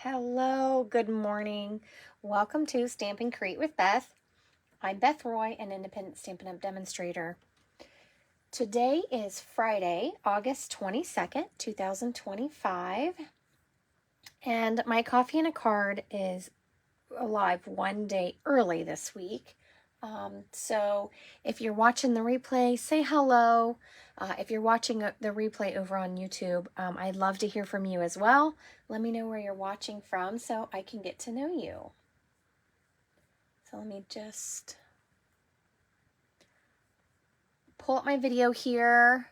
Hello, good morning. Welcome to Stamp and Create with Beth. I'm Beth Roy, an independent Stampin' Up! Demonstrator. Today is Friday, August 22nd, 2025, and my coffee and a card is live one day early this week. So if you're watching the replay, say hello. If you're watching the replay over on YouTube, I'd love to hear from you as well. Let me know where you're watching from so I can get to know you. So let me just pull up my video here.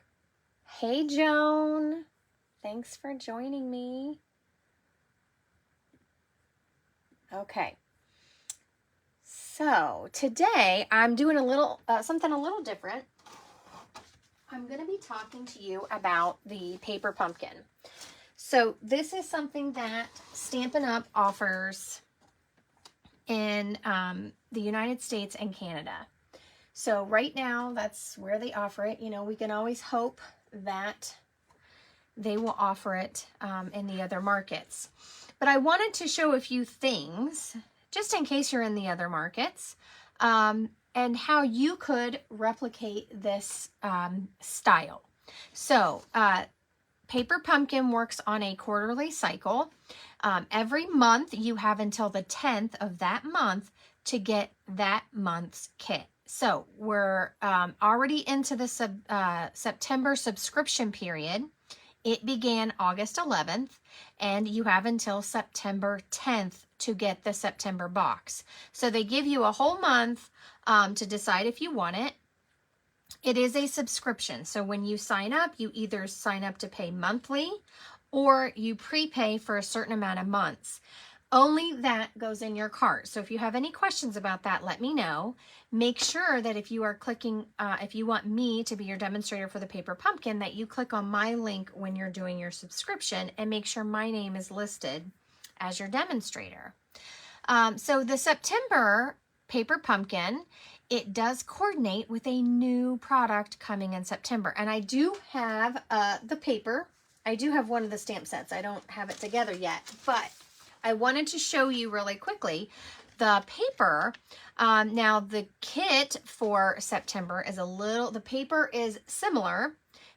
Hey, Joan. Thanks for joining me. Okay. So today I'm doing a little something a little different. I'm going to be talking to you about the paper pumpkin. So this is something that Stampin' Up! Offers in the United States and Canada. So right now that's where they offer it. You know, we can always hope that they will offer it in the other markets. But I wanted to show a few things just in case you're in the other markets, and how you could replicate this style. So, Paper Pumpkin works on a quarterly cycle. Every month, you have until the 10th of that month to get that month's kit. So, we're already into the September subscription period. It began August 11th, and you have until September 10th to get the September box. So they give you a whole month to decide if you want it. It is a subscription. So when you sign up, you either sign up to pay monthly or you prepay for a certain amount of months. Only that goes in your cart. So if you have any questions about that, let me know. Make sure that if you are clicking, if you want me to be your demonstrator for the Paper Pumpkin, that you click on my link when you're doing your subscription and make sure my name is listed as your demonstrator. So the September Paper Pumpkin, it does coordinate with a new product coming in September. And I do have the paper. I do have one of the stamp sets. I don't have it together yet, but I wanted to show you really quickly the paper. Now the kit for September is the paper is similar,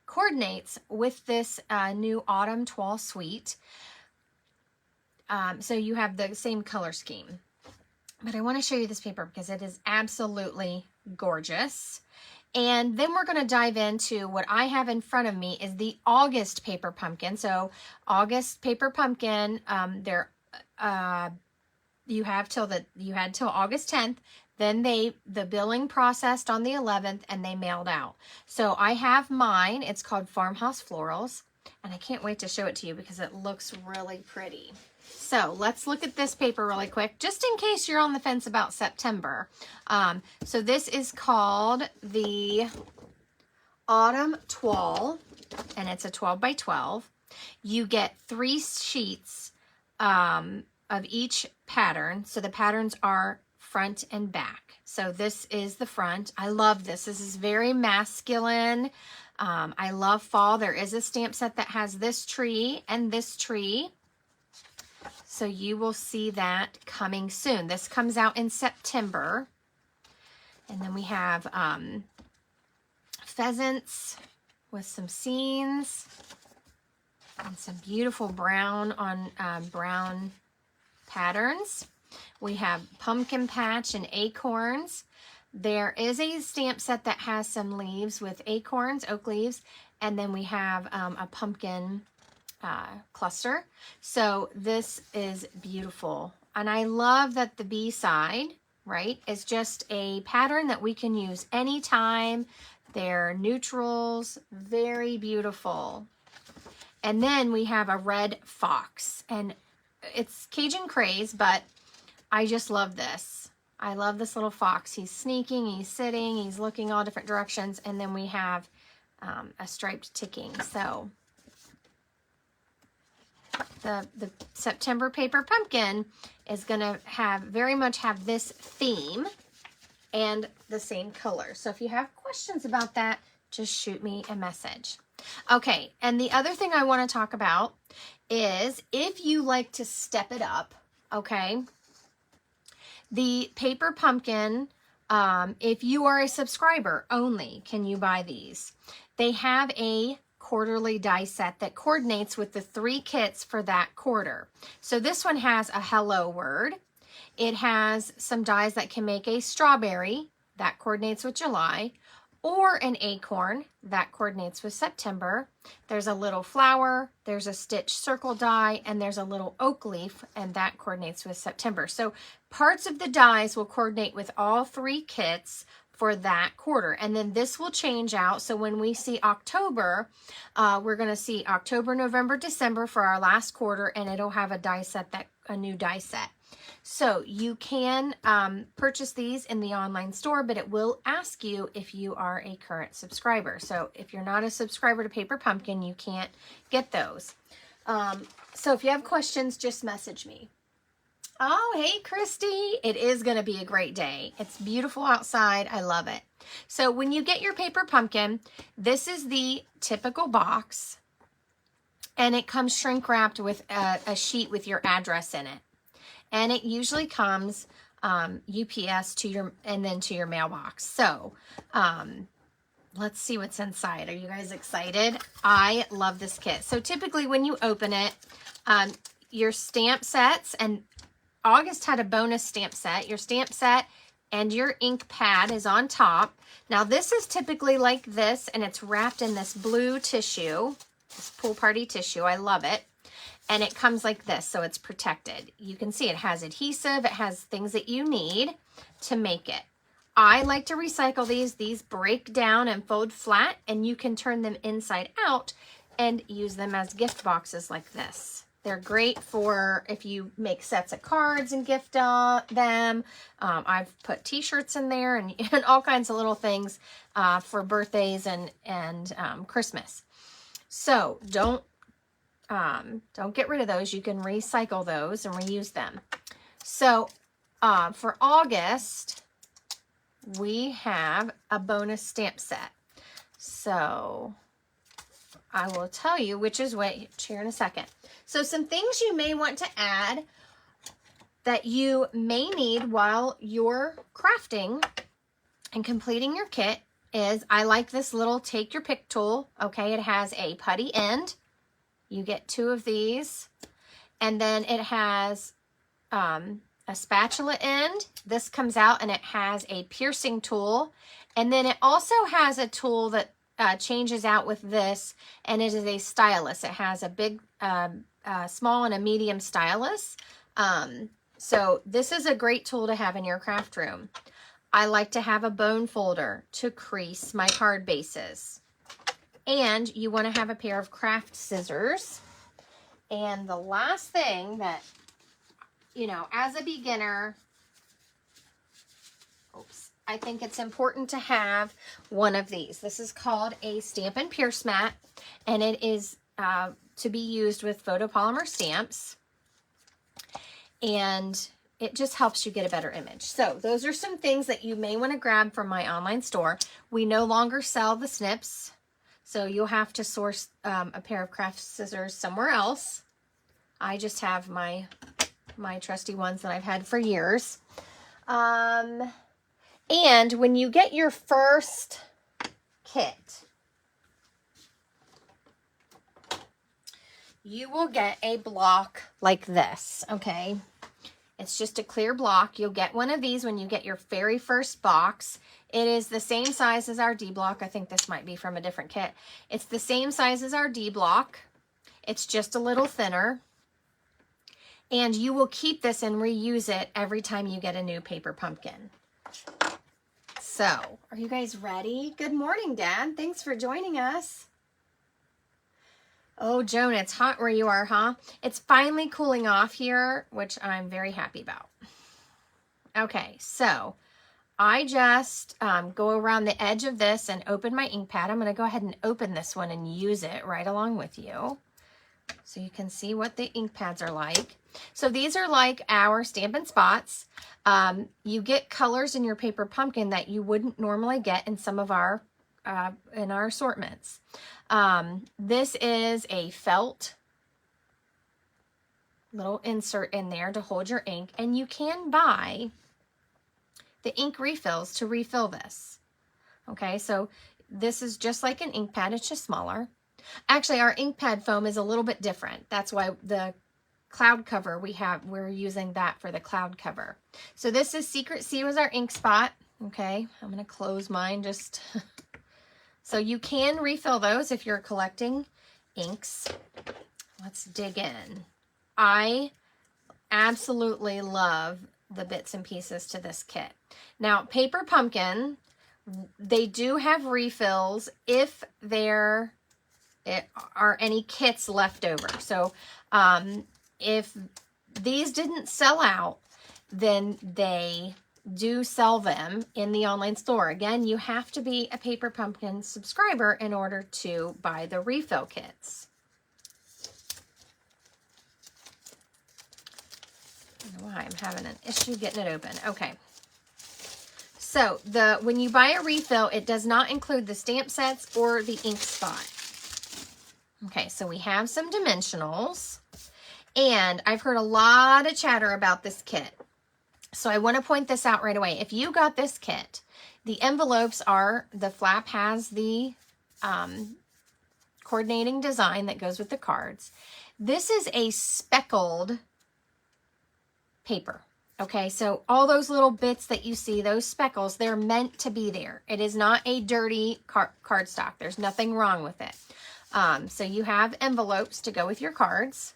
coordinates with this new Autumn Toile Suite. So you have the same color scheme. But I want to show you this paper because it is absolutely gorgeous. And then we're going to dive into what I have in front of me is the August Paper Pumpkin. So August Paper Pumpkin, you had till August 10th. Then the billing processed on the 11th and they mailed out. So I have mine. It's called Farmhouse Florals. And I can't wait to show it to you because it looks really pretty. So let's look at this paper really quick, just in case you're on the fence about September. So this is called the Autumn Toile, and it's a 12 by 12. You get 3 sheets of each pattern. So the patterns are front and back. So this is the front. I love this. This is very masculine. I love fall. There is a stamp set that has this tree and this tree. So you will see that coming soon. This comes out in September. And then we have pheasants with some scenes and some beautiful brown on brown patterns. We have pumpkin patch and acorns. There is a stamp set that has some leaves with acorns, oak leaves, and then we have a pumpkin cluster. So this is beautiful. And I love that the B side, right, is just a pattern that we can use anytime. They're neutrals, very beautiful. And then we have a red fox, and it's Cajun craze, but I just love this. I love this little fox. He's sneaking, he's sitting, he's looking all different directions, and then we have a striped ticking. So the September Paper Pumpkin is going to very much have this theme and the same color. So if you have questions about that, just shoot me a message. Okay, and the other thing I want to talk about is if you like to step it up, okay, the Paper Pumpkin, if you are a subscriber only, can you buy these? They have a quarterly die set that coordinates with the 3 kits for that quarter. So this one has a hello word. It has some dies that can make a strawberry, that coordinates with July, or an acorn, that coordinates with September. There's a little flower, there's a stitch circle die, and there's a little oak leaf, and that coordinates with September. So parts of the dies will coordinate with all 3 kits for that quarter. And then this will change out. So when we see October, we're going to see October, November, December for our last quarter, and it'll have a die set, a new die set. So you can purchase these in the online store, but it will ask you if you are a current subscriber. So if you're not a subscriber to Paper Pumpkin, you can't get those. So if you have questions, just message me. Oh, hey, Christy. It is going to be a great day. It's beautiful outside. I love it. So when you get your Paper Pumpkin, this is the typical box, and it comes shrink wrapped with a sheet with your address in it. And it usually comes UPS to your, and then to your mailbox. So let's see what's inside. Are you guys excited? I love this kit. So typically when you open it, your stamp sets, and August had a bonus stamp set. Your stamp set and your ink pad is on top. Now this is typically like this, and it's wrapped in this blue tissue, this pool party tissue. I love it. And it comes like this, so it's protected. You can see it has adhesive. It has things that you need to make it. I like to recycle these. These break down and fold flat, and you can turn them inside out and use them as gift boxes like this. They're great for if you make sets of cards and gift them. I've put t-shirts in there and all kinds of little things for birthdays and Christmas. So don't get rid of those. You can recycle those and reuse them. So for August, we have a bonus stamp set. So I will tell you which is which here in a second. So some things you may want to add that you may need while you're crafting and completing your kit is, I like this little take your pick tool. Okay, it has a putty end. You get 2 of these. And then it has a spatula end. This comes out and it has a piercing tool. And then it also has a tool that changes out with this, and it is a stylus. It has a big, small and a medium stylus. So this is a great tool to have in your craft room. I like to have a bone folder to crease my card bases. And you want to have a pair of craft scissors. And the last thing that, you know, as a beginner, I think it's important to have one of these. This is called a Stampin' Pierce Mat, and it is to be used with photopolymer stamps. And it just helps you get a better image. So those are some things that you may want to grab from my online store. We no longer sell the snips, so you'll have to source a pair of craft scissors somewhere else. I just have my trusty ones that I've had for years. And when you get your first kit, you will get a block like this, okay? It's just a clear block. You'll get one of these when you get your very first box. It is the same size as our D block. I think this might be from a different kit. It's the same size as our D block. It's just a little thinner. And you will keep this and reuse it every time you get a new Paper Pumpkin. So, are you guys ready? Good morning, Dad. Thanks for joining us. Oh, Joan, it's hot where you are, huh? It's finally cooling off here, which I'm very happy about. Okay, so I just go around the edge of this and open my ink pad. I'm going to go ahead and open this one and use it right along with you so you can see what the ink pads are like. So these are like our Stampin' Spots. You get colors in your Paper Pumpkin that you wouldn't normally get in some of our assortments. This is a felt little insert in there to hold your ink, and you can buy the ink refills to refill this. Okay, so this is just like an ink pad, it's just smaller. Actually, our ink pad foam is a little bit different. That's why the cloud cover we're using that for the cloud cover. So this is Secret Sea was our ink spot. Okay, I'm gonna close mine just so you can refill those if you're collecting inks. Let's dig in. I absolutely love the bits and pieces to this kit. Now, Paper Pumpkin, they do have refills if there are any kits left over. So if these didn't sell out, then they do sell them in the online store. Again, you have to be a Paper Pumpkin subscriber in order to buy the refill kits. I don't know why I'm having an issue getting it open. Okay. So when you buy a refill, it does not include the stamp sets or the ink spot. Okay, so we have some dimensionals, and I've heard a lot of chatter about this kit. So I want to point this out right away. If you got this kit, the envelopes the flap has the coordinating design that goes with the cards. This is a speckled paper. Okay, so all those little bits that you see, those speckles, they're meant to be there. It is not a dirty cardstock. There's nothing wrong with it. So you have envelopes to go with your cards.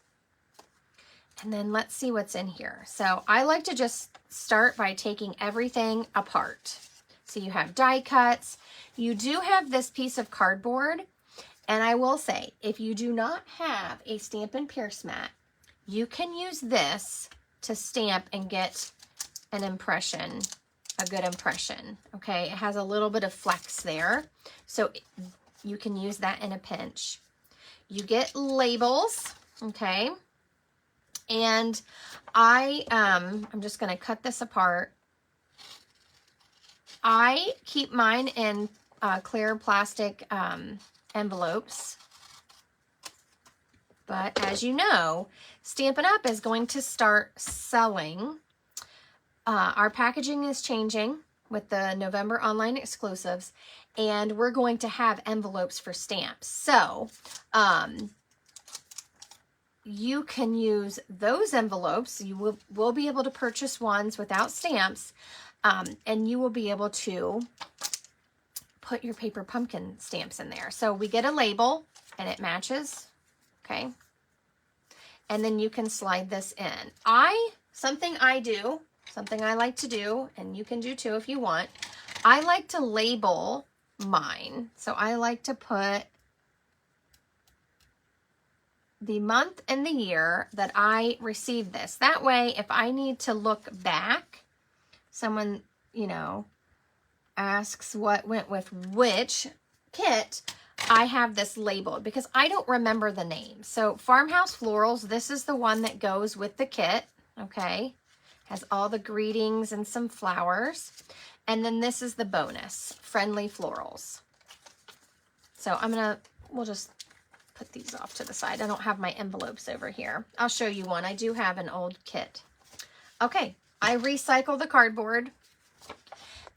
And then let's see what's in here. So I like to just start by taking everything apart. So you have die cuts. You do have this piece of cardboard. And I will say, if you do not have a Stampin' Pierce mat, you can use this to stamp and get an impression, a good impression. Okay, it has a little bit of flex there. So you can use that in a pinch. You get labels, okay? And I'm just going to cut this apart. I keep mine in clear plastic envelopes. But as you know, Stampin' Up! Is going to start selling. Our packaging is changing with the November online exclusives, and we're going to have envelopes for stamps. So you can use those envelopes. You will be able to purchase ones without stamps, and you will be able to put your Paper Pumpkin stamps in there. So we get a label, and it matches, okay? And then you can slide this in. Something I like to do, and you can do too if you want, I like to label mine. So I like to put the month and the year that I received this. That way, if I need to look back, someone, asks what went with which kit, I have this labeled because I don't remember the name. So Farmhouse Florals, this is the one that goes with the kit, okay? Has all the greetings and some flowers. And then this is the bonus, Friendly Florals. So we'll just put these off to the side. I don't have my envelopes over here. I'll show you one. I do have an old kit. Okay, I recycle the cardboard.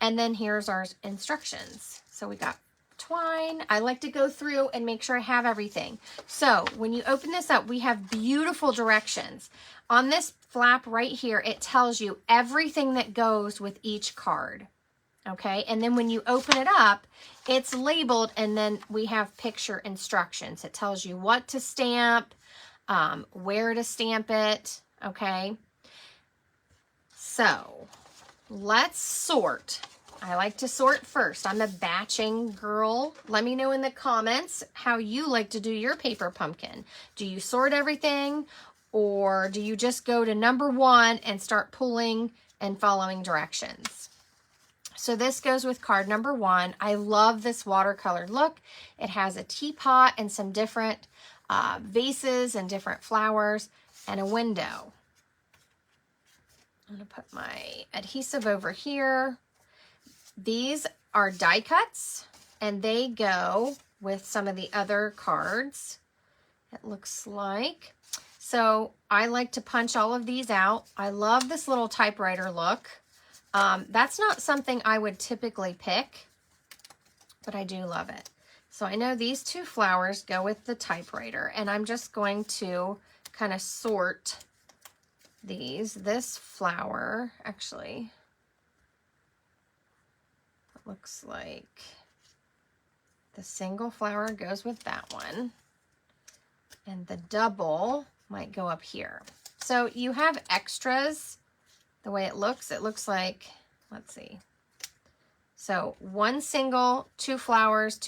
And then here's our instructions. So we got twine. I like to go through and make sure I have everything. So when you open this up, we have beautiful directions. On this flap right here, it tells you everything that goes with each card. Okay, and then when you open it up, it's labeled, and then we have picture instructions. It tells you what to stamp, where to stamp it, okay? So let's sort. I like to sort first. I'm a batching girl. Let me know in the comments how you like to do your Paper Pumpkin. Do you sort everything, or do you just go to number 1 and start pulling and following directions? So this goes with card number 1. I love this watercolor look. It has a teapot and some different vases and different flowers and a window. I'm going to put my adhesive over here. These are die cuts. and they go with some of the other cards, it looks like. So I like to punch all of these out. I love this little typewriter look. That's not something I would typically pick, but I do love it. So I know these two flowers go with the typewriter, and I'm just going to kind of sort these. This flower, actually, it looks like the single flower goes with that one, and the double might go up here. So you have extras. The way it looks like, let's see. So one single, two flowers,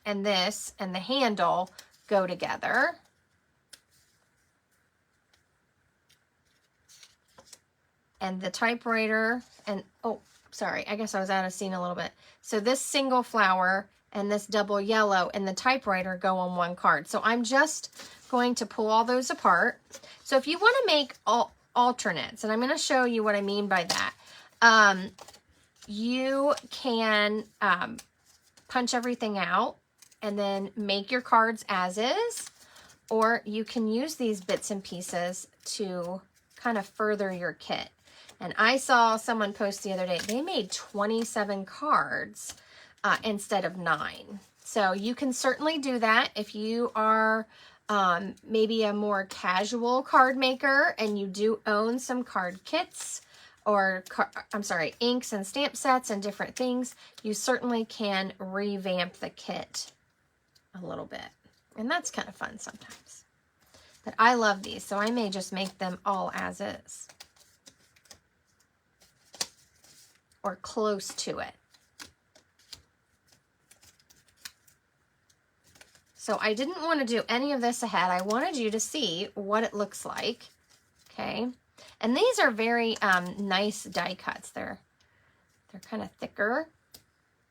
and this and the handle go together. And the typewriter, and oh, sorry, I guess I was out of scene a little bit. So this single flower and this double yellow and the typewriter go on one card. So I'm just going to pull all those apart. So if you want to make alternates, and I'm going to show you what I mean by that, you can punch everything out and then make your cards as is, or you can use these bits and pieces to kind of further your kit. And I saw someone post the other day, they made 27 cards instead of 9. So you can certainly do that if you are maybe a more casual card maker and you do own some card kits, or inks and stamp sets and different things. You certainly can revamp the kit a little bit. And that's kind of fun sometimes. But I love these, so I may just make them all as is, or close to it. So I didn't want to do any of this ahead. I wanted you to see what it looks like, okay? And these are very nice die cuts. They're kind of thicker.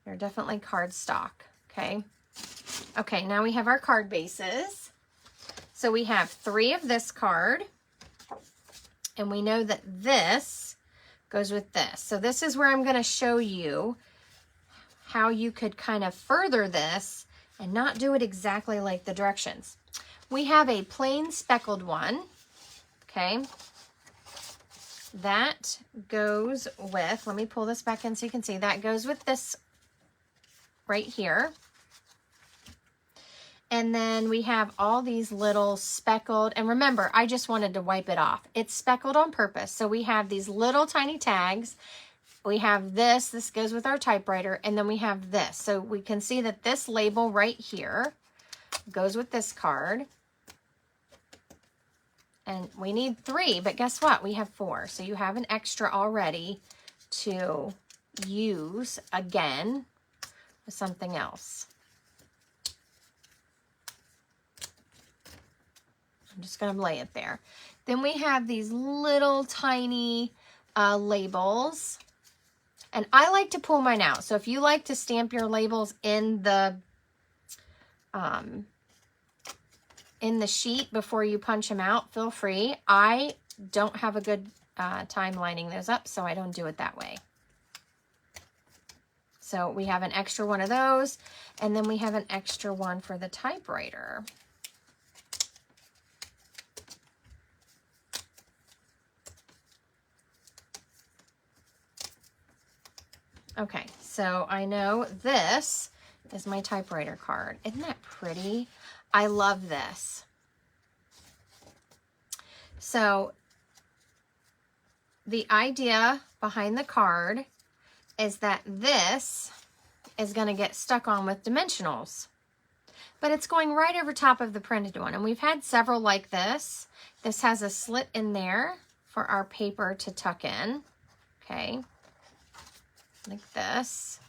They're definitely cardstock, okay? Okay, now we have our card bases. So we have 3 of this card, and we know that this goes with this. So this is where I'm going to show you how you could kind of further this and not do it exactly like the directions. We have a plain speckled one, okay? That goes with, let me pull this back in so you can see, that goes with this right here. And then we have all these little speckled, and remember, I just wanted to wipe it off. It's speckled on purpose. So we have these little tiny tags. We have this goes with our typewriter, and then we have this. So we can see that this label right here goes with this card. And we need 3, but guess what? We have 4. So you have an extra already to use again with something else. I'm just going to lay it there. Then we have these little tiny labels. And I like to pull mine out. So if you like to stamp your labels in the sheet before you punch them out, feel free. I don't have a good time lining those up, so I don't do it that way. So we have an extra one of those, and then we have an extra one for the typewriter. Okay, so I know this is my typewriter card. Isn't that pretty? I love this. So the idea behind the card is that this is going to get stuck on with dimensionals, but it's going right over top of the printed one. And we've had several like this. This has a slit in there for our paper to tuck in. Okay, like this.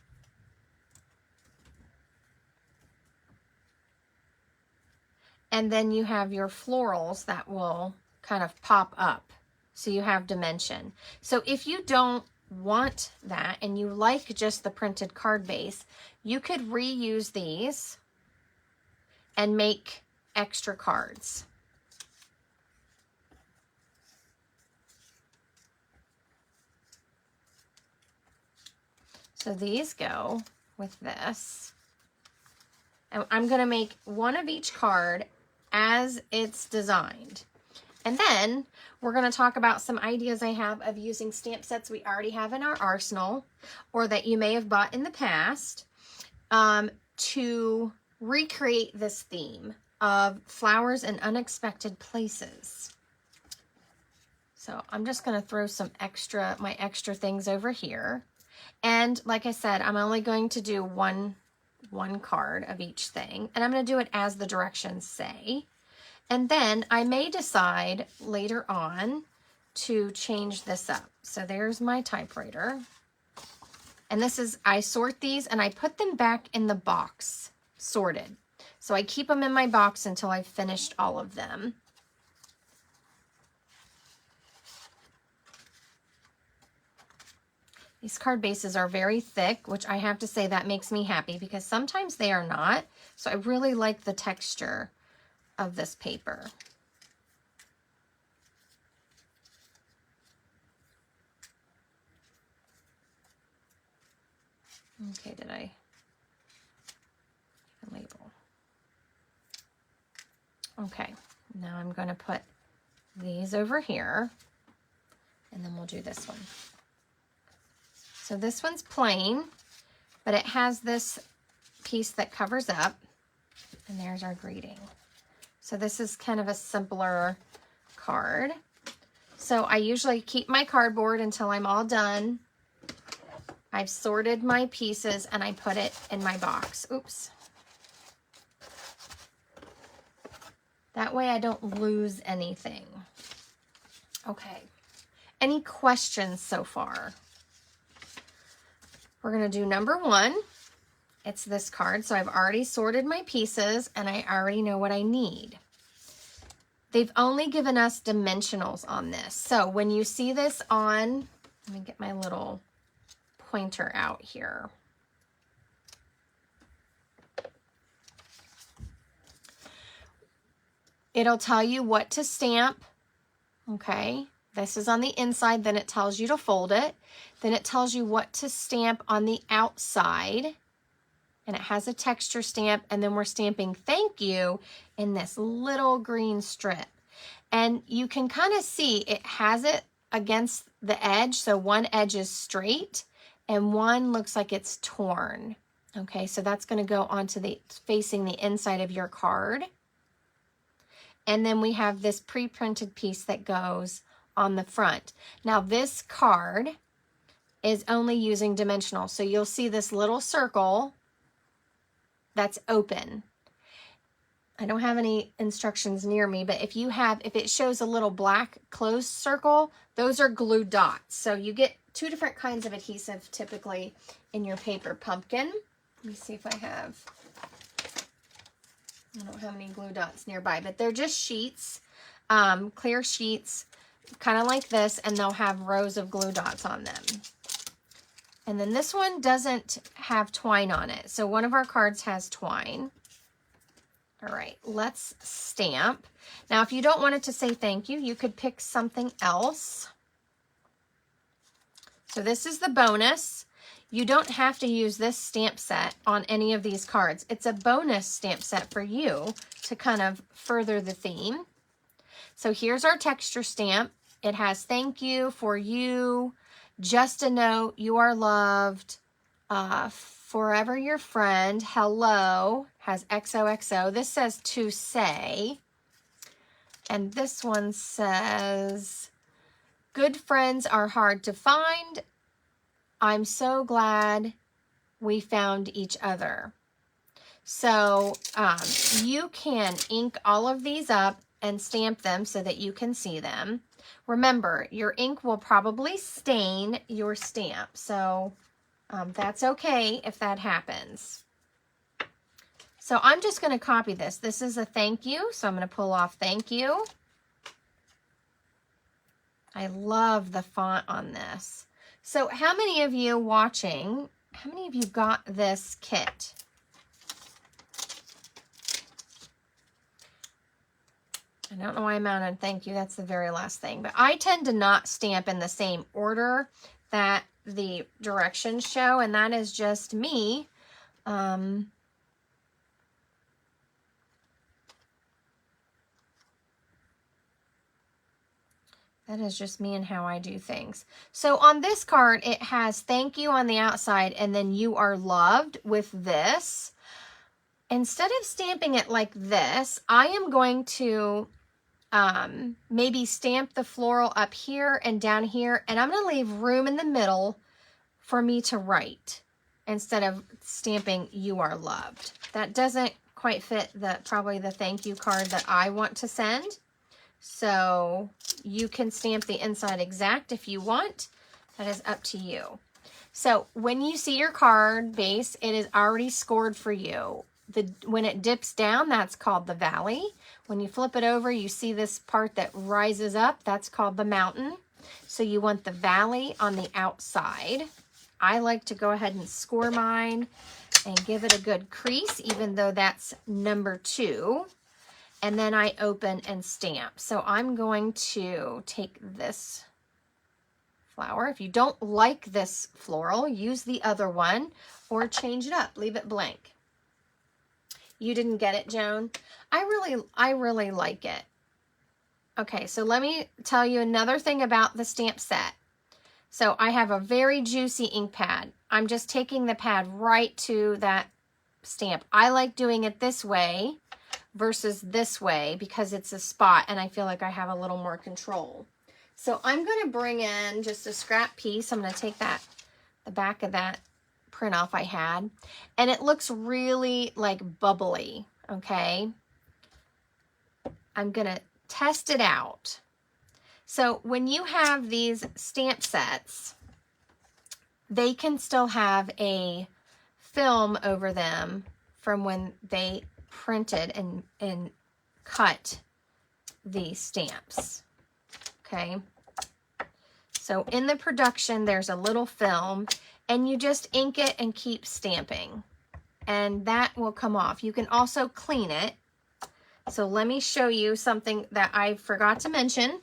And then you have your florals that will kind of pop up. So you have dimension. So if you don't want that and you like just the printed card base, you could reuse these and make extra cards. So these go with this. And I'm going to make one of each card as it's designed. And then we're going to talk about some ideas I have of using stamp sets we already have in our arsenal or that you may have bought in the past to recreate this theme of flowers in unexpected places. So I'm just going to throw my extra things over here. And like I said, I'm only going to do one card of each thing, and I'm going to do it as the directions say. And then I may decide later on to change this up. So there's my typewriter. And this is, I sort these and I put them back in the box, sorted. So I keep them in my box until I've finished all of them. These card bases are very thick, which I have to say that makes me happy because sometimes they are not. So I really like the texture of this paper. Okay, did I label? Okay, now I'm going to put these over here, and then we'll do this one. So this one's plain, but it has this piece that covers up, and there's our greeting. So this is kind of a simpler card. So I usually keep my cardboard until I'm all done. I've sorted my pieces and I put it in my box. Oops. That way I don't lose anything. Okay. Any questions so far? We're going to do number 1. It's this card. So I've already sorted my pieces and I already know what I need. They've only given us dimensionals on this. So when you see this on, let me get my little pointer out here. It'll tell you what to stamp. Okay. This is on the inside, then it tells you to fold it. Then it tells you what to stamp on the outside. And it has a texture stamp, and then we're stamping thank you in this little green strip. And you can kind of see it has it against the edge. So one edge is straight and one looks like it's torn. Okay, so that's going to go onto facing the inside of your card. And then we have this pre-printed piece that goes on the front. Now this card is only using dimensional. So you'll see this little circle that's open. I don't have any instructions near me, but if it shows a little black closed circle, those are glue dots. So you get 2 different kinds of adhesive typically in your Paper Pumpkin. Let me see if I don't have any glue dots nearby, but they're just sheets, clear sheets, kind of like this, and they'll have rows of glue dots on them. And then this one doesn't have twine on it. So one of our cards has twine. All right, let's stamp. Now, if you don't want it to say thank you, you could pick something else. So this is the bonus. You don't have to use this stamp set on any of these cards. It's a bonus stamp set for you to kind of further the theme. So here's our texture stamp. It has thank you, for you, just a note, you are loved, forever your friend, hello, has XOXO. This says to say. And this one says, good friends are hard to find. I'm so glad we found each other. So you can ink all of these up and stamp them so that you can see them. Remember, your ink will probably stain your stamp, so that's okay if that happens. So I'm just going to copy this. This is a thank you, so I'm going to pull off thank you. I love the font on this. So how many of you watching, how many of you got this kit? I don't know why I'm out on thank you. That's the very last thing. But I tend to not stamp in the same order that the directions show, and that is just me. That is just me and how I do things. So on this card, it has thank you on the outside and then you are loved with this. Instead of stamping it like this, I am going to maybe stamp the floral up here and down here, and I'm going to leave room in the middle for me to write instead of stamping you are loved. That doesn't quite fit probably the thank you card that I want to send. So you can stamp the inside exact if you want. That is up to you. So when you see your card base, it is already scored for you. When it dips down, that's called the valley. When you flip it over, you see this part that rises up. That's called the mountain. So you want the valley on the outside. I like to go ahead and score mine and give it a good crease, even though that's number 2. And then I open and stamp. So I'm going to take this flower. If you don't like this floral, use the other one or change it up. Leave it blank. You didn't get it, Joan? I really like it. Okay, so let me tell you another thing about the stamp set. So I have a very juicy ink pad. I'm just taking the pad right to that stamp. I like doing it this way versus this way because it's a spot and I feel like I have a little more control. So I'm going to bring in just a scrap piece. I'm going to take the back of that print off I had, and it looks really like bubbly. Okay, I'm going to test it out. So when you have these stamp sets, they can still have a film over them from when they printed and cut the stamps. Okay, so in the production there's a little film and you just ink it and keep stamping and that will come off. You can also clean it. So let me show you something that I forgot to mention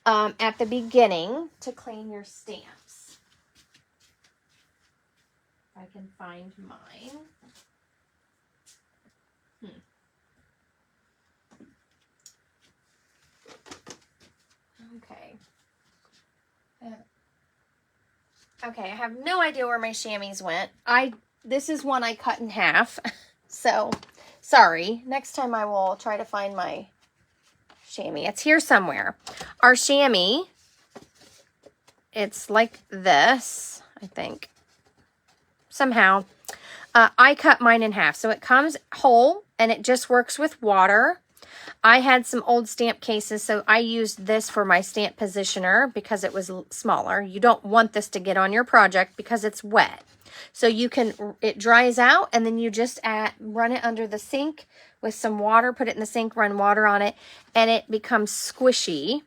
at the beginning to clean your stamps. If I can find mine. Okay. Okay, I have no idea where my chamois went. This is one I cut in half. So, sorry. Next time I will try to find my chamois. It's here somewhere. Our chamois, it's like this, I think. Somehow. I cut mine in half. So it comes whole and it just works with water. I had some old stamp cases, so I used this for my stamp positioner because it was smaller. You don't want this to get on your project because it's wet. So it dries out and then you just run it under the sink with some water, put it in the sink, run water on it, and it becomes squishy.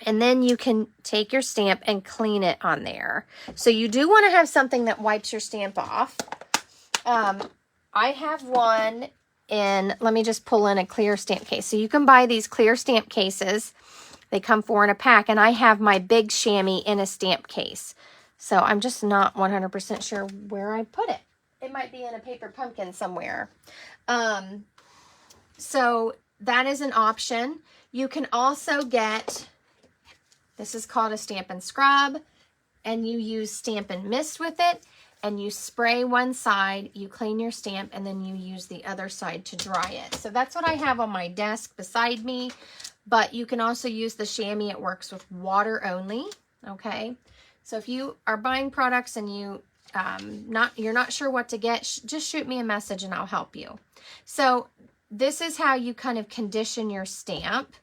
And then you can take your stamp and clean it on there. So you do want to have something that wipes your stamp off. I have one let me just pull in a clear stamp case. So you can buy these clear stamp cases. They come 4 in a pack, and I have my big chamois in a stamp case. So I'm just not 100% sure where I put it. It might be in a paper pumpkin somewhere. So that is an option. You can also get, this is called a Stampin' Scrub, and you use Stampin' Mist with it. And you spray one side, you clean your stamp, and then you use the other side to dry it. So that's what I have on my desk beside me. But you can also use the chamois. It works with water only. Okay. So if you are buying products and you're not sure what to get, just shoot me a message and I'll help you. So this is how you kind of condition your stamp.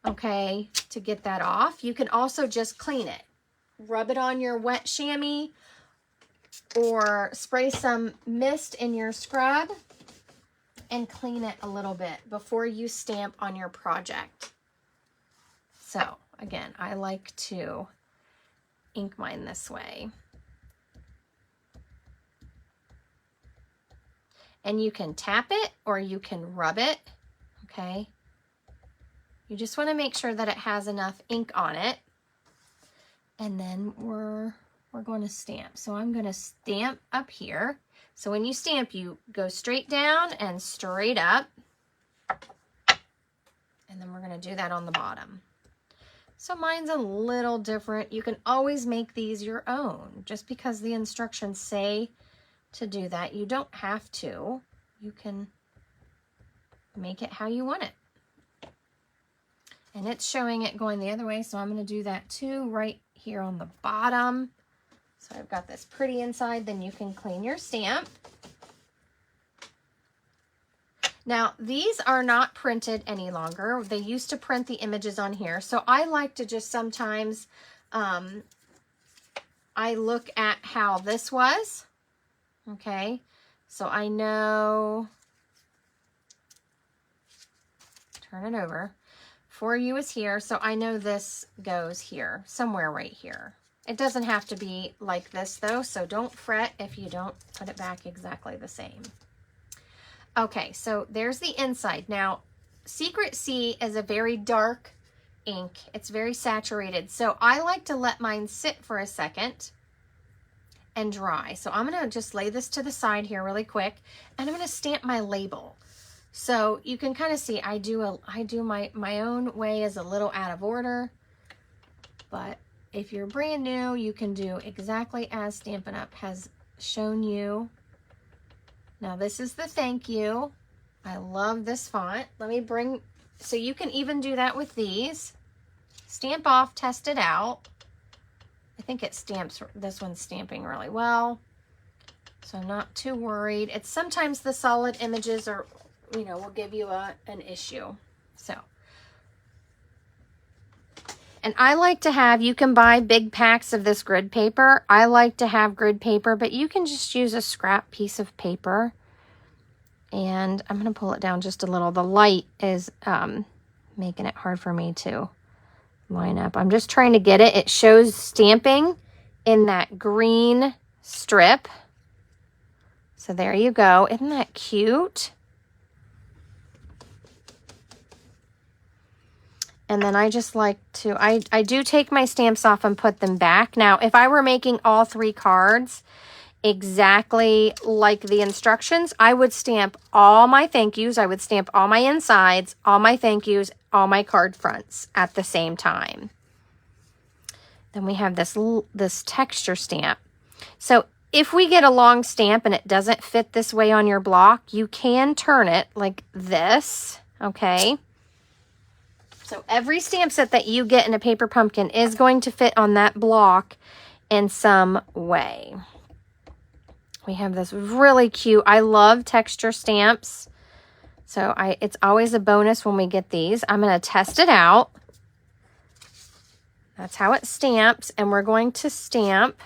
Okay. To get that off. You can also just clean it. Rub it on your wet chamois, or spray some mist in your scrub and clean it a little bit before you stamp on your project. So again, I like to ink mine this way. And you can tap it or you can rub it, okay? You just want to make sure that it has enough ink on it. And then we're we're going to stamp. So I'm going to stamp up here. So when you stamp, you go straight down and straight up. And then we're going to do that on the bottom. So mine's a little different. You can always make these your own. Just because the instructions say to do that, you don't have to. You can make it how you want it. And it's showing it going the other way, so I'm going to do that too right here on the bottom. So I've got this pretty inside, then you can clean your stamp. Now, these are not printed any longer. They used to print the images on here. So I like to just sometimes, I look at how this was. Okay. So I know, turn it over. For you is here. So I know this goes here, somewhere right here. It doesn't have to be like this though. So don't fret if you don't put it back exactly the same. Okay, so there's the inside. Now, Secret Sea is a very dark ink. It's very saturated. So I like to let mine sit for a second and dry. So I'm going to just lay this to the side here really quick, and I'm going to stamp my label. So you can kind of see I do my own way is a little out of order, but if you're brand new, you can do exactly as Stampin' Up has shown you. Now this is the thank you. I love this font. Let me bring, so you can even do that with these. Stamp off, test it out. I think it stamps, this one's stamping really well. So I'm not too worried. It's sometimes the solid images are, you know, will give you an issue. So, and I like to have, you can buy big packs of this grid paper. I like to have grid paper, but you can just use a scrap piece of paper. And I'm going to pull it down just a little. The light is making it hard for me to line up. I'm just trying to get it. It shows stamping in that green strip. So there you go. Isn't that cute? And then I just like to, I do take my stamps off and put them back. Now, if I were making all 3 cards exactly like the instructions, I would stamp all my thank yous. I would stamp all my insides, all my thank yous, all my card fronts at the same time. Then we have this texture stamp. So if we get a long stamp and it doesn't fit this way on your block, you can turn it like this, okay? So every stamp set that you get in a Paper Pumpkin is going to fit on that block in some way. We have this really cute, I love texture stamps. So it's always a bonus when we get these. I'm going to test it out. That's how it stamps. And we're going to stamp.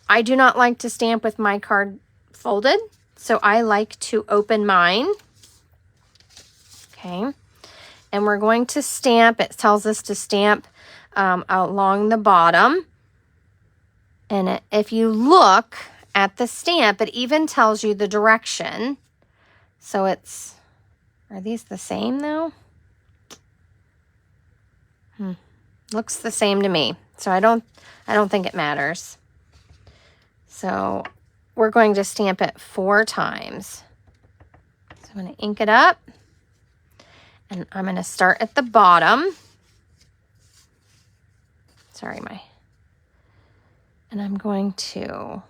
I do not like to stamp with my card folded, so I like to open mine. Okay. And we're going to stamp. It tells us to stamp along the bottom. And if you look at the stamp, it even tells you the direction. So it's, are these the same though? Looks the same to me. So I don't think it matters. So we're going to stamp it 4 times. So I'm going to ink it up. And I'm going to start at the bottom. Sorry, and I'm going to,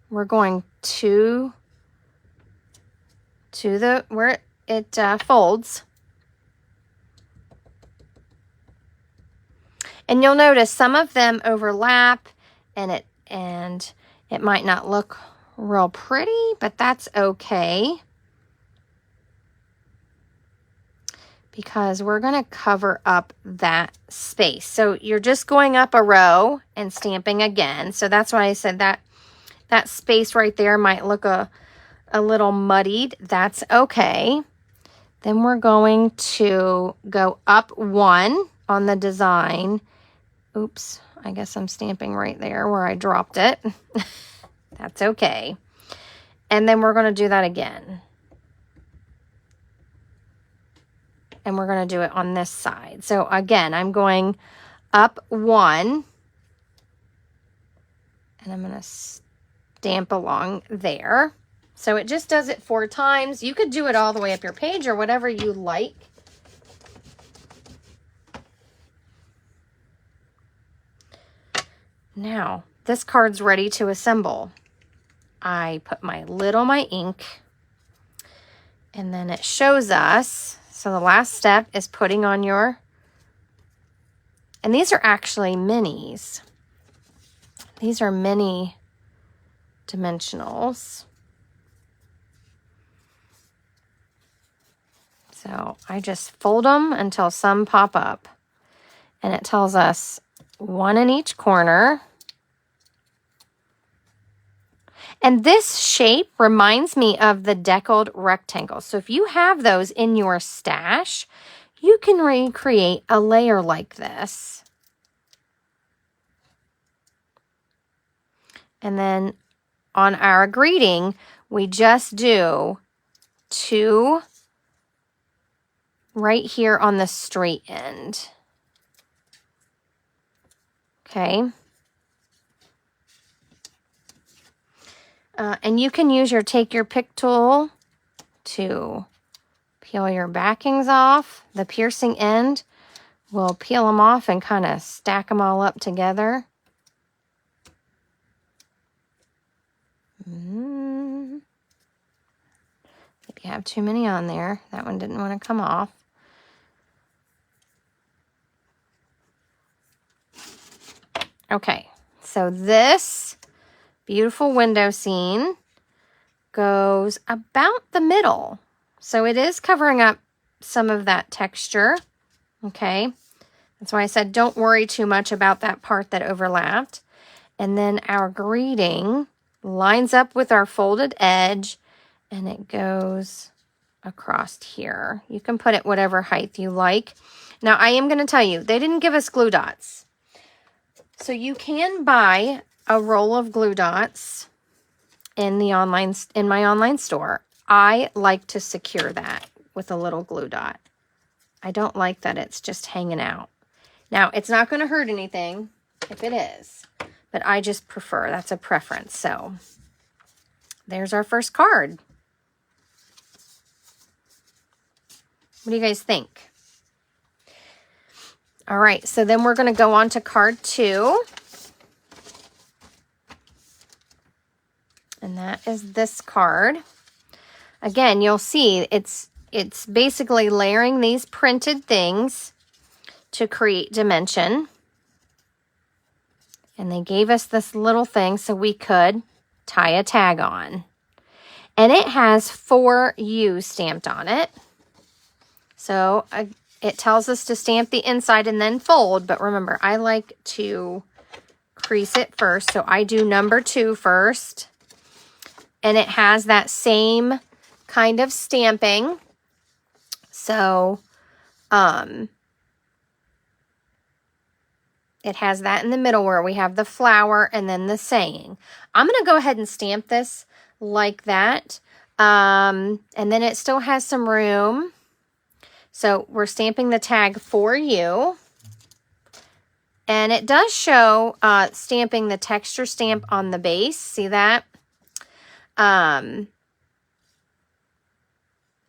we're going to the, where it folds. And you'll notice some of them overlap, and it might not look real pretty, but that's okay. Because we're going to cover up that space. So you're just going up a row and stamping again. So that's why I said that space right there might look a little muddied. That's okay. Then we're going to go up 1 on the design. Oops, I guess I'm stamping right there where I dropped it. That's okay. And then we're going to do that again. And we're going to do it on this side. So again, I'm going up 1 And I'm going to stamp along there. So it just does it 4 times. You could do it all the way up your page or whatever you like. Now, this card's ready to assemble. I put my lid on my ink, and then it shows us, so the last step is putting on your, and these are actually minis. These are mini dimensionals. So I just fold them until some pop up, and it tells us 1 in each corner. And this shape reminds me of the deckled rectangle. So if you have those in your stash, you can recreate a layer like this. And then on our greeting, we just do 2 right here on the straight end. Okay. And you can use your take your pick tool to peel your backings off. The piercing end will peel them off and kind of stack them all up together. Maybe you have too many on there. That one didn't want to come off. Okay, so this beautiful window scene goes about the middle. So it is covering up some of that texture, okay? That's why I said don't worry too much about that part that overlapped. And then our greeting lines up with our folded edge, and it goes across here. You can put it whatever height you like. Now, I am going to tell you, they didn't give us glue dots. So you can buy a roll of glue dots in my online store. I like to secure that with a little glue dot. I don't like that it's just hanging out. Now, it's not going to hurt anything if it is, but I just prefer, that's a preference. So there's our first card. What do you guys think? All right, so then we're going to go on to card 2. And that is this card. Again, you'll see it's basically layering these printed things to create dimension. And they gave us this little thing so we could tie a tag on. And it has 4 U's stamped on it. So it tells us to stamp the inside and then fold. But remember, I like to crease it first. So I do number 2 first. And it has that same kind of stamping. So it has that in the middle where we have the flower and then the saying. I'm going to go ahead and stamp this like that. And then it still has some room. So we're stamping the tag for you. And it does show stamping the texture stamp on the base. See that? And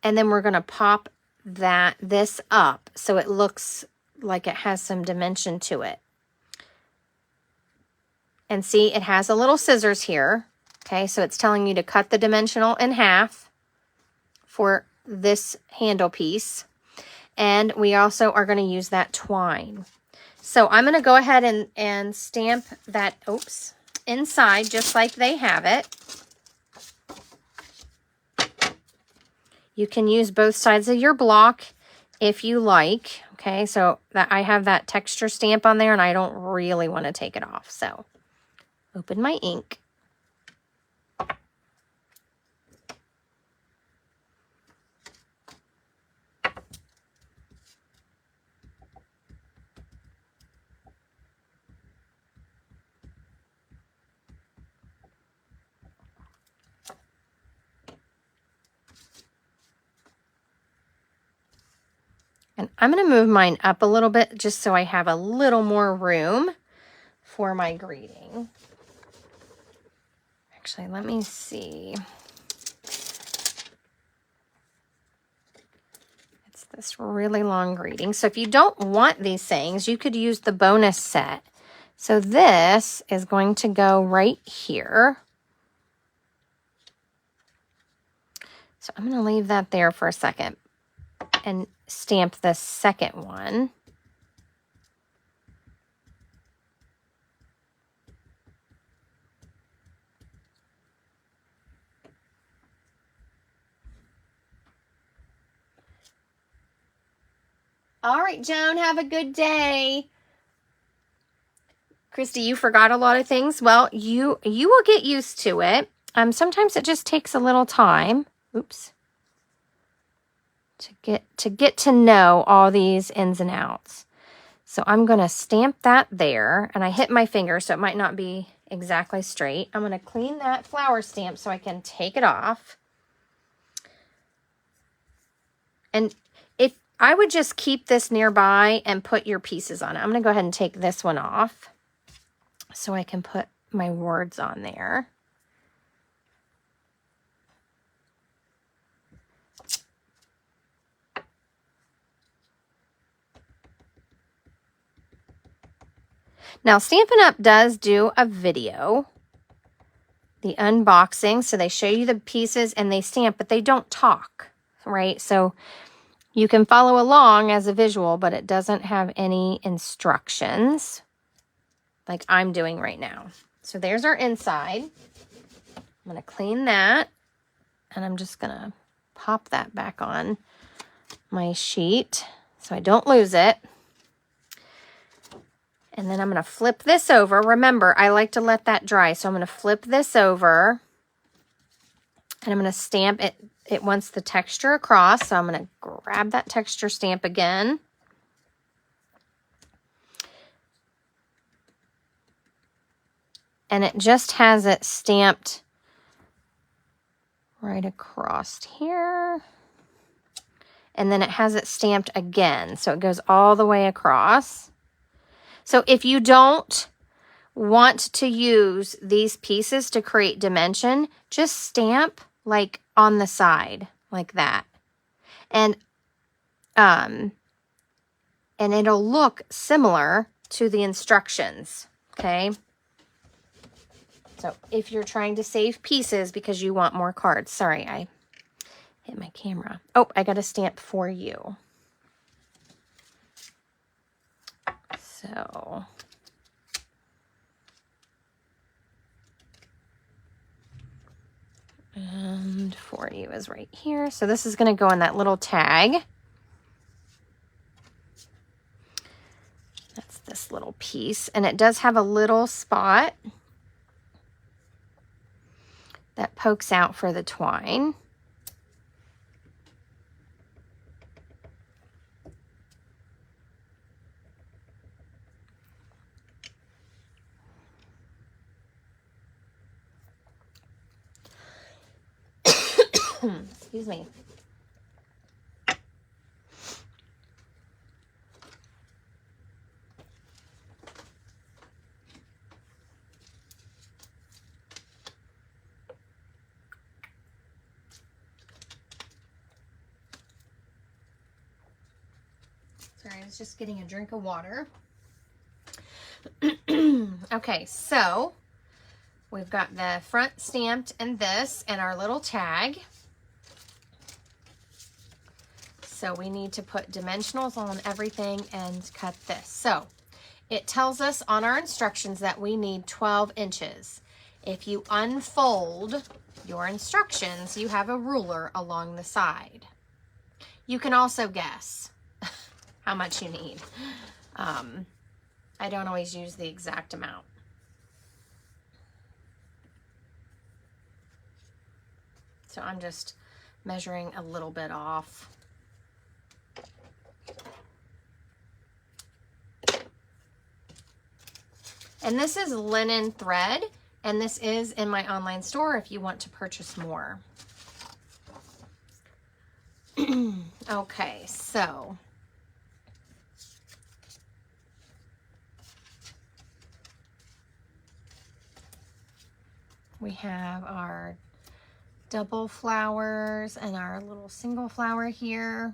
then we're going to pop this up so it looks like it has some dimension to it. And see, it has a little scissors here. Okay, so it's telling you to cut the dimensional in half for this handle piece. And we also are going to use that twine. So I'm going to go ahead and stamp that, inside just like they have it. You can use both sides of your block if you like. Okay, so that I have that texture stamp on there and I don't really want to take it off. So open my ink. And I'm going to move mine up a little bit just so I have a little more room for my greeting. Actually, let me see. It's this really long greeting. So if you don't want these things, you could use the bonus set. So this is going to go right here. So I'm going to leave that there for a second and stamp the second one. All right, Joan, have a good day. Christy, you forgot a lot of things. Well, you will get used to it. Sometimes it just takes a little time. Oops. To get to know all these ins and outs. So I'm going to stamp that there, and I hit my finger, so it might not be exactly straight. I'm going to clean that flower stamp so I can take it off. And if I would just keep this nearby and put your pieces on it. I'm going to go ahead and take this one off so I can put my words on there. Now, Stampin' Up! Does do a video, the unboxing, so they show you the pieces and they stamp, but they don't talk, right? So you can follow along as a visual, but it doesn't have any instructions like I'm doing right now. So there's our inside. I'm going to clean that, and I'm just going to pop that back on my sheet so I don't lose it. And then I'm going to flip this over. Remember, I like to let that dry. So I'm going to flip this over. And I'm going to stamp it. It wants the texture across. So I'm going to grab that texture stamp again. And it just has it stamped right across here. And then it has it stamped again. So it goes all the way across. So if you don't want to use these pieces to create dimension, just stamp like on the side like that. And it'll look similar to the instructions, okay? So if you're trying to save pieces because you want more cards. Sorry, I hit my camera. Oh, I got a stamp for you. So and for you is right here. So this is going to go in that little tag. That's this little piece. And it does have a little spot that pokes out for the twine. Excuse me. Sorry, I was just getting a drink of water. Okay, so we've got the front stamped and this and our little tag. So we need to put dimensionals on everything and cut this. So it tells us on our instructions that we need 12 inches. If you unfold your instructions, you have a ruler along the side. You can also guess how much you need. I don't always use the exact amount. So I'm just measuring a little bit off. And this is linen thread, and this is in my online store if you want to purchase more. Okay, so We have our double flowers and our little single flower here.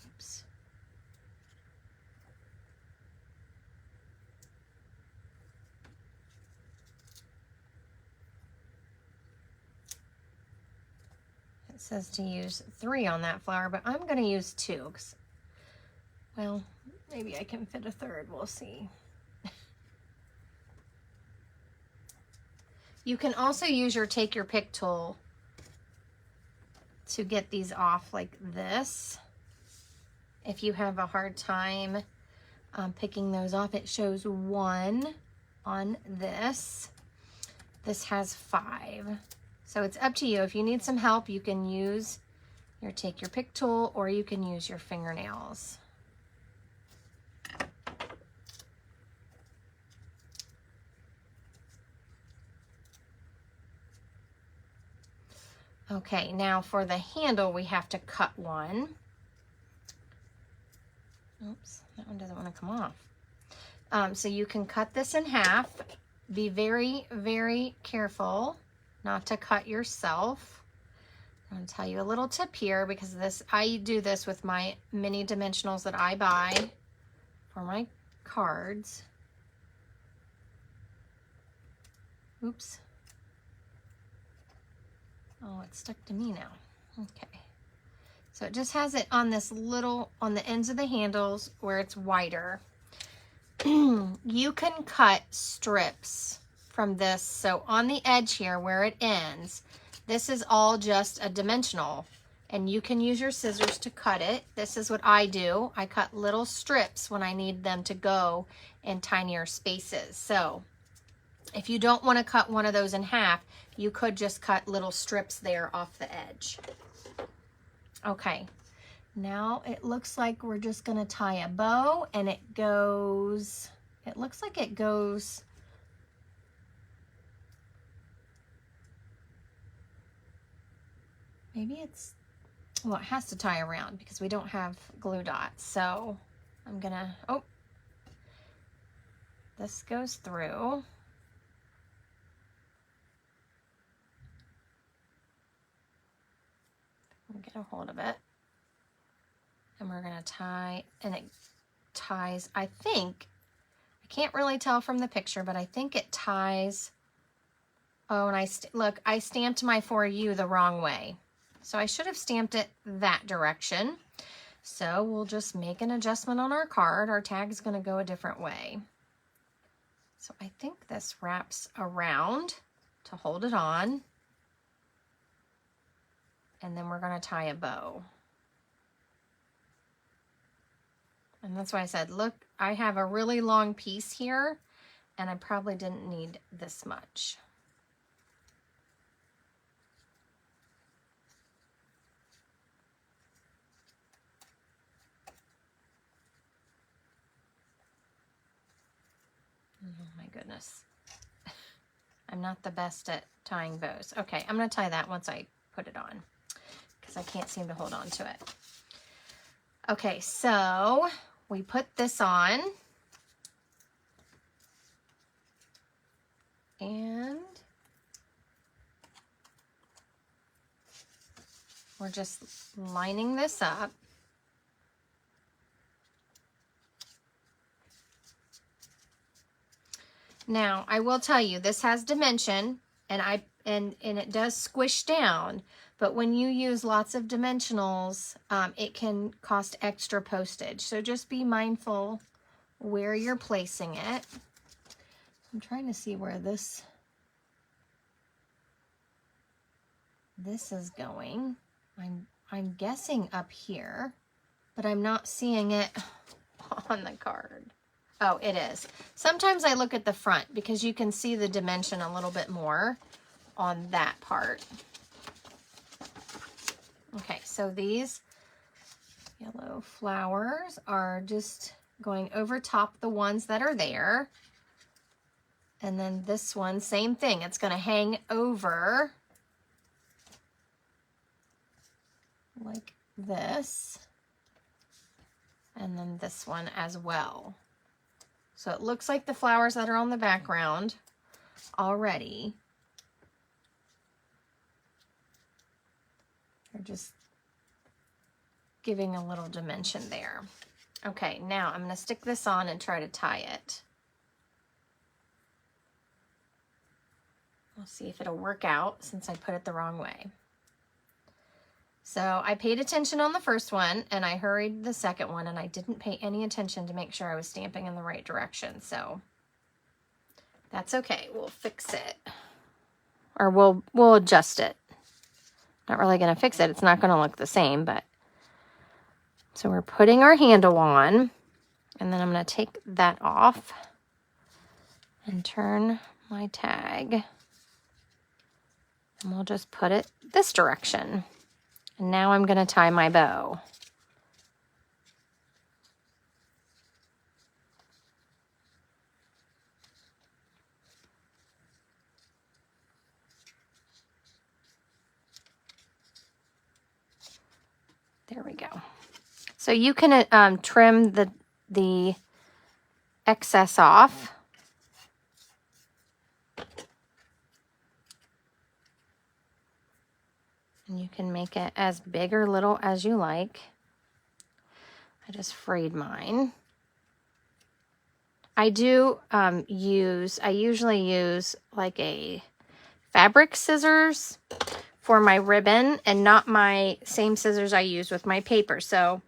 Oops. It says to use 3 on that flower, but I'm going to use 2 'cause, well, maybe I can fit a 3rd. We'll see. You can also use your take your pick tool to get these off like this. If you have a hard time picking those off, it shows 1 on this. This has 5. So it's up to you. If you need some help, you can use your take your pick tool or you can use your fingernails. Okay, now for the handle, we have to cut one. Oops, that one doesn't want to come off. So you can cut this in half. Be very, very careful not to cut yourself. I'm going to tell you a little tip here because I do this with my mini dimensionals that I buy for my cards. Oops. Oh, it's stuck to me now. Okay. So it just has it on this little, on the ends of the handles where it's wider. You can cut strips from this. So on the edge here where it ends, this is all just a dimensional. And you can use your scissors to cut it. This is what I do. I cut little strips when I need them to go in tinier spaces. So if you don't want to cut one of those in half, you could just cut little strips there off the edge. Okay, now it looks like we're just going to tie a bow, and it goes, it looks like it goes maybe it's, well, it has to tie around because we don't have glue dots. So I'm gonna, oh, this goes through. Get a hold of it, and we're going to tie, and it ties, I think, I can't really tell from the picture, but I think it ties, oh, and look, I stamped my For You the wrong way, so I should have stamped it that direction. So we'll just make an adjustment on our card. Our tag is going to go a different way. So I think this wraps around to hold it on. And then we're going to tie a bow. And that's why I said, look, I have a really long piece here, and I probably didn't need this much. Oh my goodness. I'm not the best at tying bows. Okay, I'm going to tie that once I put it on, because I can't seem to hold on to it. Okay, so we put this on, and we're just lining this up. Now, I will tell you, this has dimension, and it does squish down. But when you use lots of dimensionals, it can cost extra postage. So just be mindful where you're placing it. I'm trying to see where this is going. I'm guessing up here, but I'm not seeing it on the card. Oh, it is. Sometimes I look at the front because you can see the dimension a little bit more on that part. Okay, so these yellow flowers are just going over top the ones that are there. And then this one, same thing. It's going to hang over like this. And then this one as well. So it looks like the flowers that are on the background already are just giving a little dimension there. Okay, now I'm going to stick this on and try to tie it. We'll see if it'll work out since I put it the wrong way. So I paid attention on the first one and I hurried the second one, and I didn't pay any attention to make sure I was stamping in the right direction. So that's okay. We'll fix it, or we'll adjust it. Not really going to fix it. It's not going to look the same, but so we're putting our handle on, and then I'm going to take that off and turn my tag, and we'll just put it this direction. And now I'm going to tie my bow. There we go. So you can trim the excess off. And you can make it as big or little as you like. I just frayed mine. I usually use like a fabric scissors for my ribbon and not my same scissors I use with my paper. So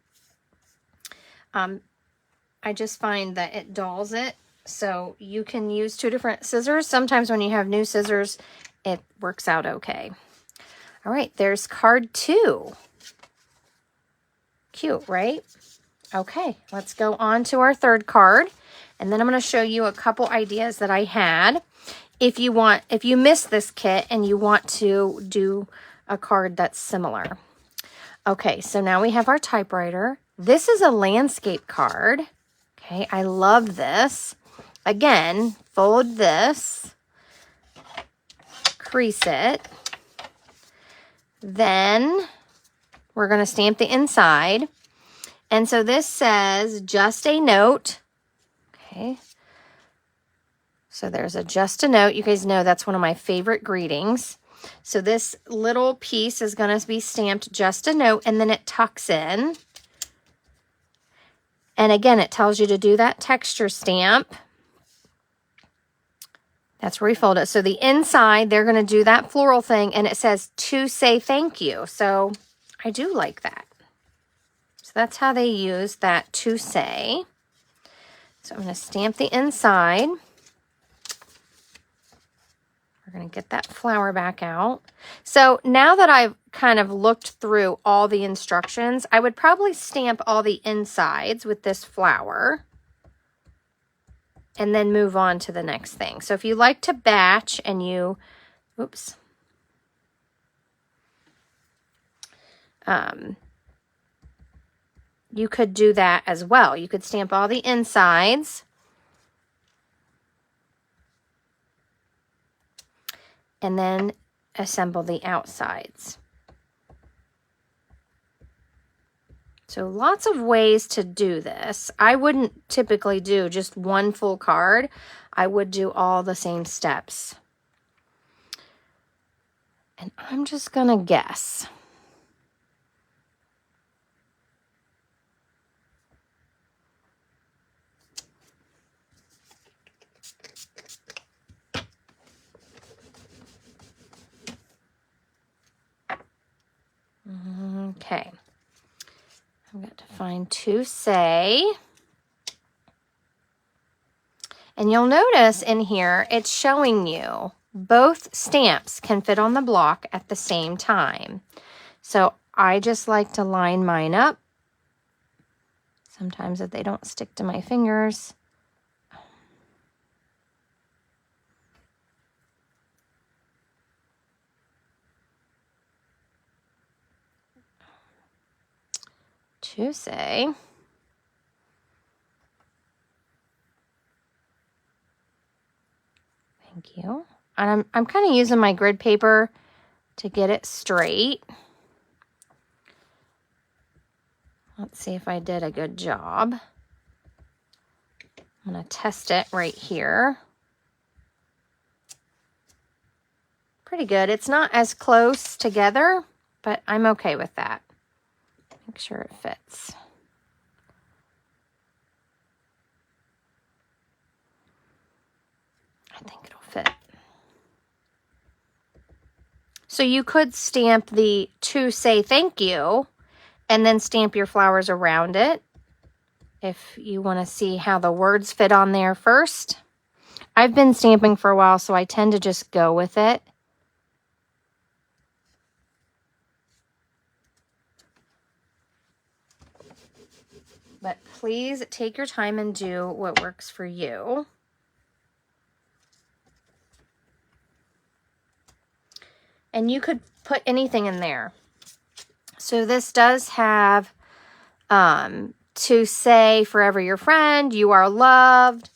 I just find that it dulls it. So you can use two different scissors. Sometimes when you have new scissors, it works out okay. All right, there's card 2. Cute, right? Okay, let's go on to our third card. And then I'm going to show you a couple ideas that I had. If you missed this kit and you want to do a card that's similar. Okay, so now we have our typewriter. This is a landscape card. Okay, I love this. Again, fold this, crease it. Then we're going to stamp the inside. And so this says, just a note. Okay. So there's a just a note. You guys know that's one of my favorite greetings. So this little piece is going to be stamped just a note, and then it tucks in. And again, it tells you to do that texture stamp. That's where we fold it. So the inside, they're going to do that floral thing, and it says to say thank you. So I do like that. So that's how they use that to say. So I'm going to stamp the inside. We're going to get that flower back out. So now that I've kind of looked through all the instructions, I would probably stamp all the insides with this flower and then move on to the next thing. So if you like to batch and you, you could do that as well. You could stamp all the insides and then assemble the outsides. So lots of ways to do this. I wouldn't typically do just one full card. I would do all the same steps. And I'm just going to guess. Okay. I've got to find to say. And you'll notice in here, it's showing you both stamps can fit on the block at the same time. So I just like to line mine up. Sometimes if they don't stick to my fingers. To say. Thank you. And I'm kind of using my grid paper to get it straight. Let's see if I did a good job. I'm going to test it right here. Pretty good. It's not as close together, but I'm okay with that. Make sure it fits. I think it'll fit. So you could stamp the "to say thank you" and then stamp your flowers around it if you want to see how the words fit on there first. I've been stamping for a while, so I tend to just go with it. But please take your time and do what works for you. And you could put anything in there. So this does have "to say forever your friend, you are loved."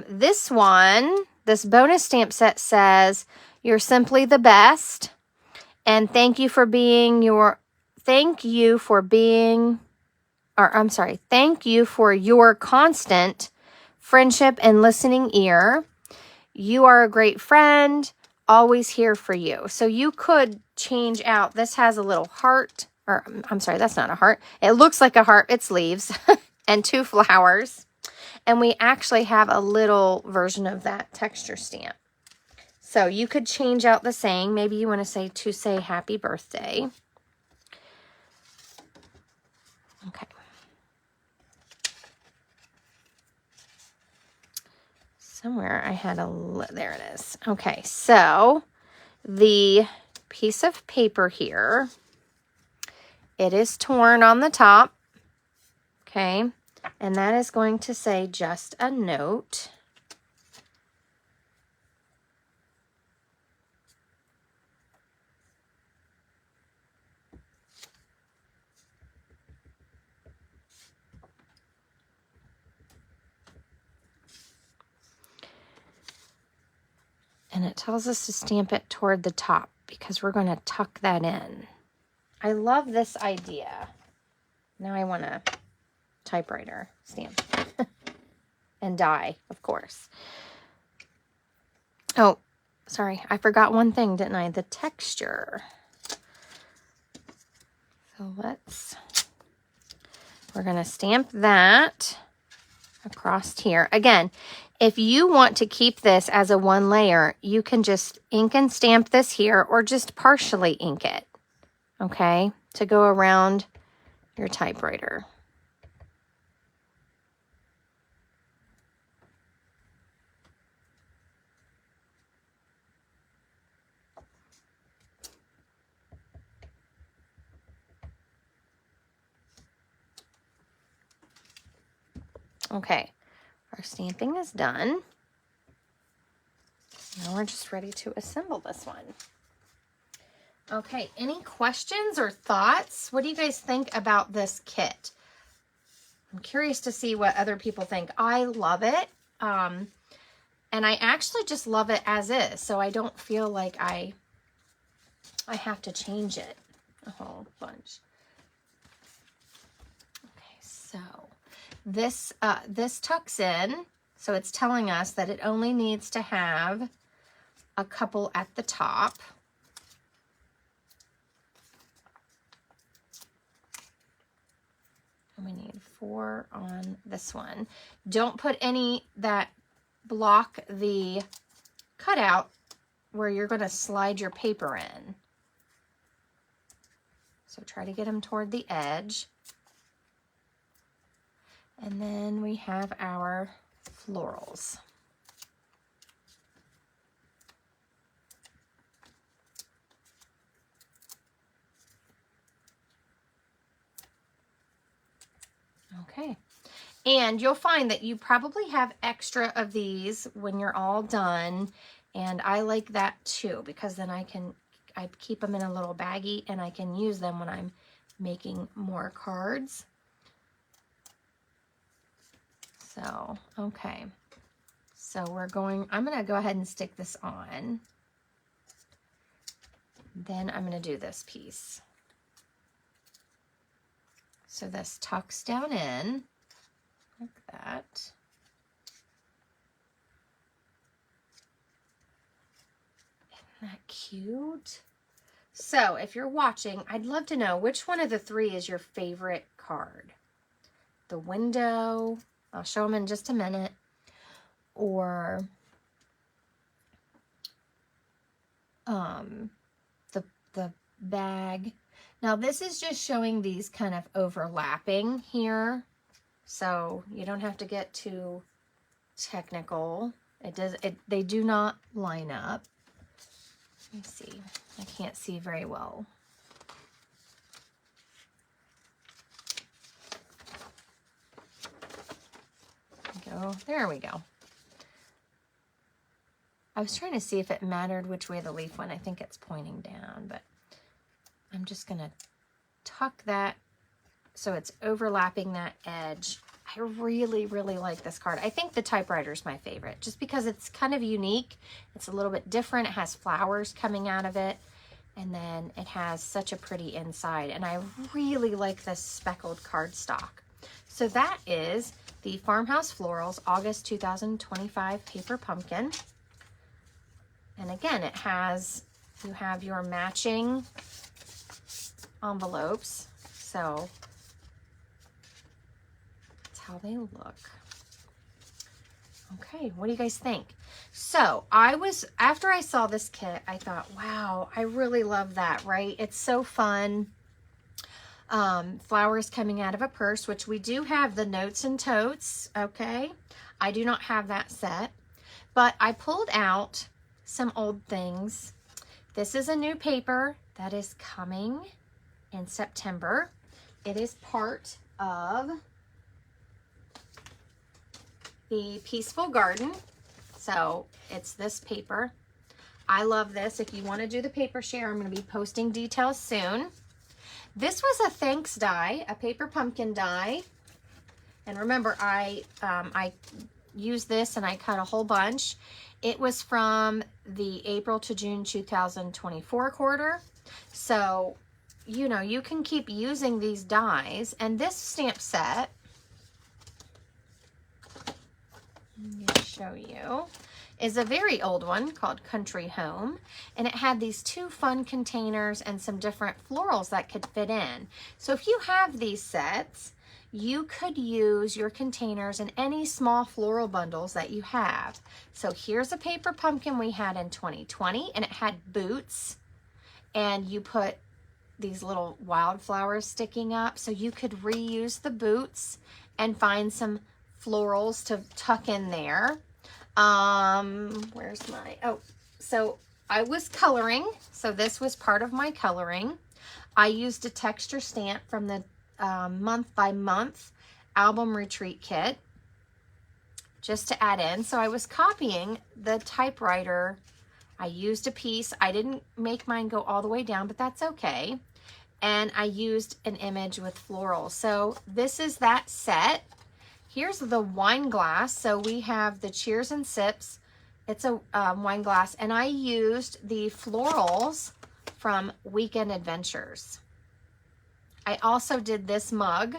This one, this bonus stamp set says, "You're simply the best. And thank you for being thank you for your constant friendship and listening ear. You are a great friend, always here for you." So you could change out, this has a little heart, or I'm sorry, that's not a heart. It looks like a heart, it's leaves and 2 flowers. And we actually have a little version of that texture stamp. So you could change out the saying. Maybe you want to say "to say happy birthday." Okay. Somewhere I had there it is. Okay, so the piece of paper here, it is torn on the top. Okay, and that is going to say "just a note." And it tells us to stamp it toward the top because we're going to tuck that in. I love this idea. Now I want a typewriter stamp and die, of course. Oh, sorry. I forgot one thing, didn't I? The texture. So we're going to stamp that across here. Again, if you want to keep this as a 1 layer, you can just ink and stamp this here or just partially ink it, okay, to go around your typewriter. Okay, our stamping is done. Now we're just ready to assemble this one. Okay, any questions or thoughts? What do you guys think about this kit? I'm curious to see what other people think. I love it. And I actually just love it as is, so I don't feel like I have to change it a whole bunch. Okay, so this tucks in, so it's telling us that it only needs to have a couple at the top. And we need 4 on this one. Don't put any that block the cutout where you're going to slide your paper in. So try to get them toward the edge. And then we have our florals. Okay, and you'll find that you probably have extra of these when you're all done, and I like that too because then I keep them in a little baggie and I can use them when I'm making more cards. So, okay, so I'm going to go ahead and stick this on. Then I'm going to do this piece. So this tucks down in like that. Isn't that cute? So if you're watching, I'd love to know which one of the three is your favorite card. The window, I'll show them in just a minute, or the bag. Now this is just showing these kind of overlapping here, so you don't have to get too technical. They do not line up. Let me see. I can't see very well. There we go. I was trying to see if it mattered which way the leaf went. I think it's pointing down, but I'm just going to tuck that so it's overlapping that edge. I really, really like this card. I think the typewriter is my favorite just because it's kind of unique. It's a little bit different. It has flowers coming out of it, and then it has such a pretty inside, and I really like this speckled cardstock. So that is the Farmhouse Florals August 2025 Paper Pumpkin. And again, you have your matching envelopes. So that's how they look. Okay, what do you guys think? So after I saw this kit, I thought, wow, I really love that, right? It's so fun. Flowers coming out of a purse, which we do have the notes and totes, okay? I do not have that set, but I pulled out some old things. This is a new paper that is coming in September. It is part of the Peaceful Garden, so it's this paper. I love this. If you want to do the paper share, I'm going to be posting details soon. This was a thanks die, a paper pumpkin die. And remember, I used this and I cut a whole bunch. It was from the April to June 2024 quarter. So, you know, you can keep using these dies. And this stamp set, let me show you, is a very old one called Country Home, and it had these two fun containers and some different florals that could fit in. So if you have these sets, you could use your containers in any small floral bundles that you have. So here's a paper pumpkin we had in 2020, and it had boots, and you put these little wildflowers sticking up, so you could reuse the boots and find some florals to tuck in there. Where's my, so I was coloring. So this was part of my coloring. I used a texture stamp from the month by month album retreat kit just to add in. So I was copying the typewriter. I used a piece. I didn't make mine go all the way down, but that's okay. And I used an image with florals. So this is that set. Here's the wine glass. So we have the Cheers and Sips. It's a wine glass, and I used the florals from Weekend Adventures. I also did this mug.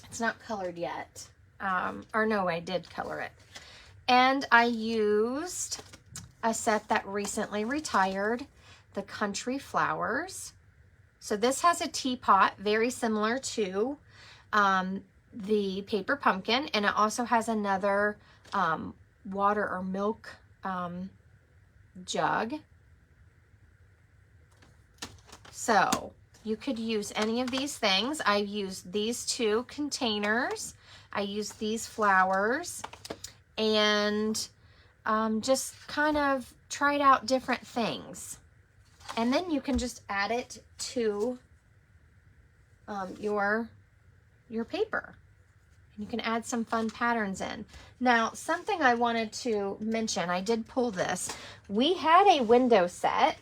It's not colored yet. Or no, I did color it. And I used a set that recently retired, the Country Flowers. So this has a teapot, very similar to the paper pumpkin, and it also has another water or milk jug. So you could use any of these things. I used these two containers. I used these flowers, and just kind of tried out different things. And then you can just add it to your paper. You can add some fun patterns in. Now, something I wanted to mention, I did pull this. We had a window set.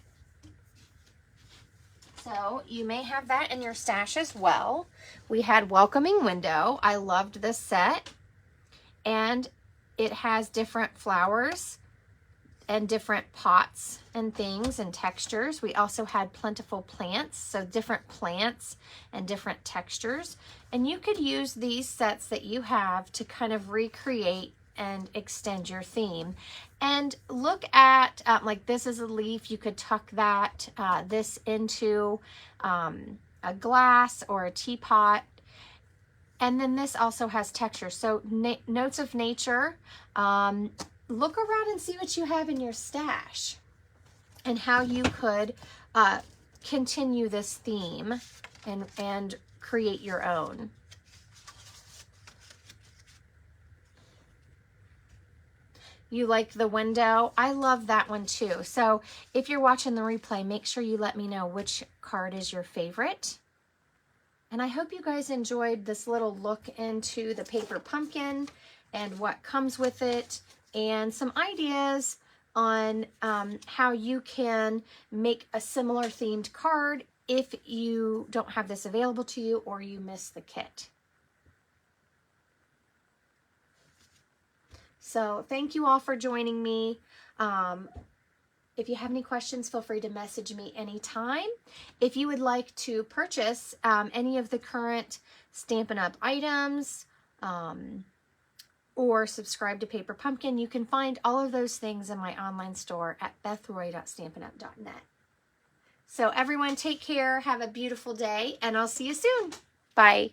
So you may have that in your stash as well. We had Welcoming Window. I loved this set. And it has different flowers and different pots and things and textures. We also had plentiful plants, so different plants and different textures. And you could use these sets that you have to kind of recreate and extend your theme. And look at, like this is a leaf, you could tuck that, this into a glass or a teapot. And then this also has texture. So notes of nature, look around and see what you have in your stash and how you could continue this theme and create your own. You like the window? I love that one too. So if you're watching the replay, make sure you let me know which card is your favorite. And I hope you guys enjoyed this little look into the paper pumpkin and what comes with it, and some ideas on how you can make a similar themed card if you don't have this available to you or you miss the kit. So thank you all for joining me. If you have any questions, feel free to message me anytime. If you would like to purchase any of the current Stampin' Up! Items or subscribe to Paper Pumpkin, you can find all of those things in my online store at bethroy.stampinup.net. So everyone take care, have a beautiful day, and I'll see you soon. Bye.